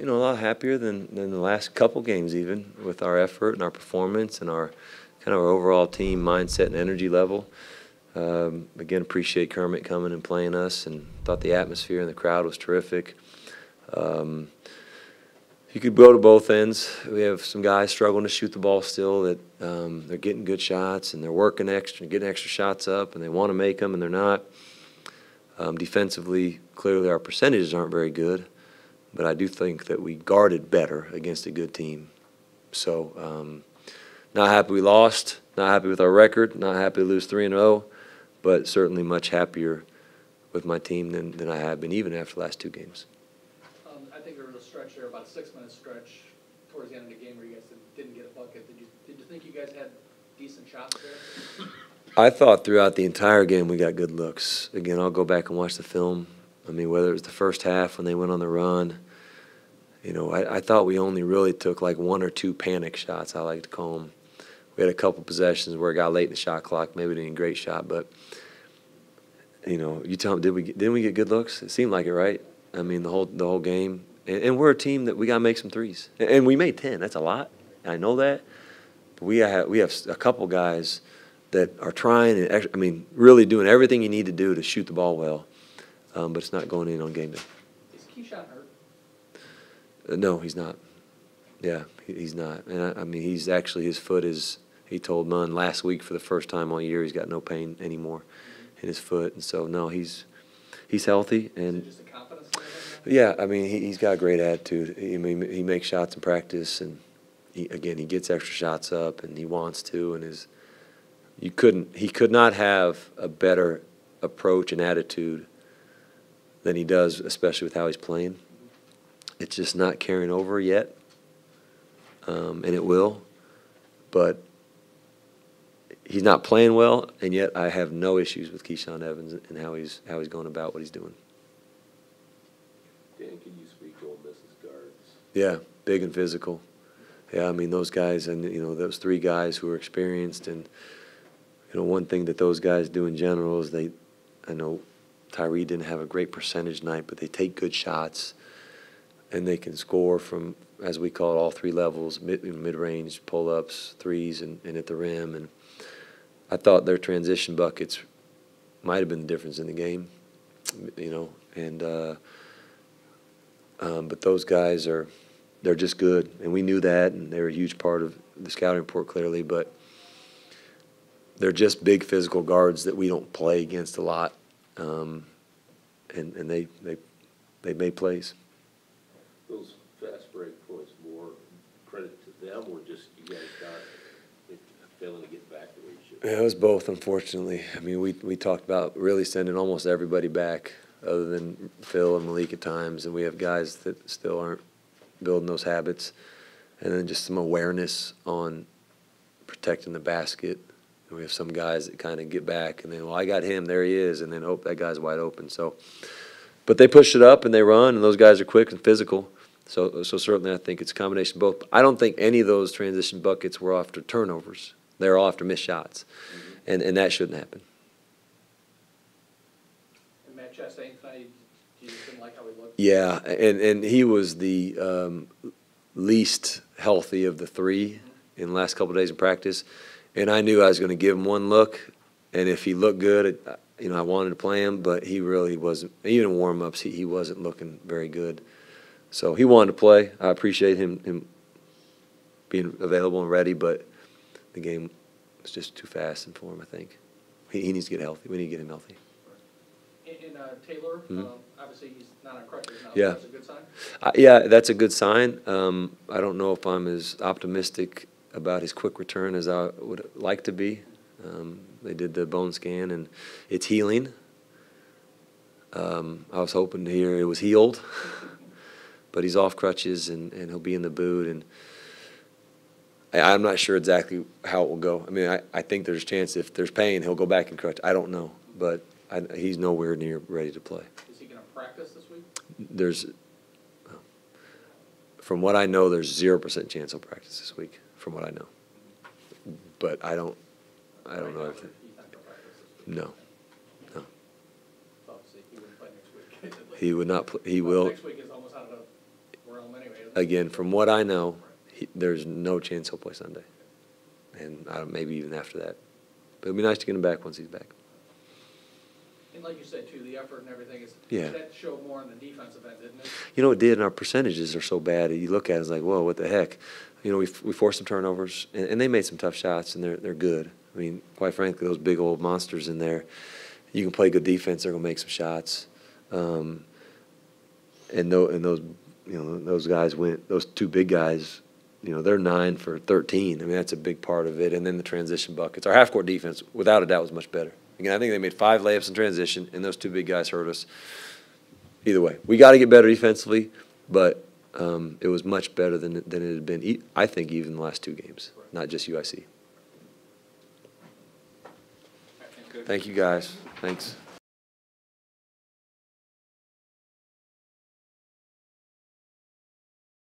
a lot happier than the last couple games even, with our effort and our performance and our kind of our overall team mindset and energy level. Again, appreciate Kermit coming and playing us, and thought the atmosphere and the crowd was terrific. You could go to both ends. We have some guys struggling to shoot the ball still that they're getting good shots and they're working extra, getting extra shots up, and they want to make them and they're not. Defensively, clearly our percentages aren't very good, but I do think that we guarded better against a good team. So not happy we lost, not happy with our record, not happy to lose 3-0, but certainly much happier with my team than I have been even after the last two games. I think there was a stretch there, about a 6-minute stretch towards the end of the game where you guys didn't get a bucket. Did you think you guys had decent shots there? I thought throughout the entire game we got good looks. Again, I'll go back and watch the film. I mean, whether it was the first half when they went on the run, I thought we only really took like one or two panic shots, I like to call them. We had a couple possessions where it got late in the shot clock, maybe didn't great shot, but you tell them, didn't we get good looks? It seemed like it, right? I mean, the whole game. And we're a team that we got to make some threes. And we made 10. That's a lot. I know that. But we have a couple guys that are trying and, really doing everything you need to do to shoot the ball well. But it's not going in on game day. Is Keyshawn hurt? No, he's not. Yeah, he's not. And, he's actually, his foot is, he told Munn last week for the first time all year, he's got no pain anymore in his foot. And so, no, he's healthy. And is it just a confidence thing? yeah, he's got a great attitude. He makes shots in practice, and he gets extra shots up, and he wants to. And he could not have a better approach and attitude than he does, especially with how he's playing. It's just not carrying over yet, and it will. But he's not playing well, and yet I have no issues with Keyshawn Evans and how he's going about what he's doing. Dan, can you speak to Ole Miss's guards? Yeah, big and physical. Yeah, those guys, and those three guys who are experienced, and one thing that those guys do in general is I know Tyree didn't have a great percentage night, but they take good shots, and they can score from, as we call it, all three levels: mid-range, pull-ups, threes, and at the rim. And I thought their transition buckets might have been the difference in the game, but those guys they're just good, and we knew that, and they were a huge part of the scouting report clearly, but they're just big physical guards that we don't play against a lot, and they made plays. Those fast break points, more credit to them, or just you guys got failing to get back the way you should? Yeah, it was both, unfortunately. We talked about really sending almost everybody back, other than Phil and Malik at times, and we have guys that still aren't building those habits, and then just some awareness on protecting the basket. And we have some guys that kind of get back, and then, well, I got him, there he is, and then, oh, that guy's wide open. So, but they push it up and they run, and those guys are quick and physical. So certainly I think it's a combination of both. I don't think any of those transition buckets were after turnovers. They're all after missed shots, and that shouldn't happen. Matt Chastain tonight, you just didn't like how he looked? Yeah, and he was the least healthy of the three in the last couple of days of practice, and I knew I was going to give him one look, and if he looked good, I wanted to play him, but he really wasn't. Even in warm-ups, he wasn't looking very good. So he wanted to play. I appreciate him being available and ready, but the game was just too fast and for him, I think. He needs to get healthy. We need to get him healthy. And Taylor, obviously he's not on crutches now. Yeah. That's a good sign? Yeah, that's a good sign. I don't know if I'm as optimistic about his quick return as I would like to be. They did the bone scan, and it's healing. I was hoping to hear it was healed, but he's off crutches, and he'll be in the boot. And I'm not sure exactly how it will go. I think there's a chance if there's pain, he'll go back in crutch. I don't know, but he's nowhere near ready to play. Is he going to practice this week? From what I know, there's 0% chance he'll practice this week, from what I know. But I don't know everything. He's not going to practice this week? No. So obviously he wouldn't play next week. He would not play. He will. Next week is almost out of the realm anyway. again, from what I know, there's no chance he'll play Sunday. And maybe even after that. But it'd be nice to get him back once he's back. And like you said, too, the effort and everything is, Yeah. that showed more on the defensive end, didn't it? You know, it did, and our percentages are so bad. You look at it, it's like, whoa, what the heck? You know, we forced some turnovers, and they made some tough shots, and they're good. I mean, quite frankly, those big old monsters in there, you can play good defense, they're going to make some shots. And those, you know, those guys went, those two big guys, you know, they're 9 for 13. I mean, that's a big part of it. And then the transition buckets. Our half-court defense, without a doubt, was much better. Again, I think they made 5 layups in transition, and those two big guys hurt us. Either way, we got to get better defensively, but it was much better than it had been, I think, even the last 2 games, not just UIC. Thank you, guys. Thanks.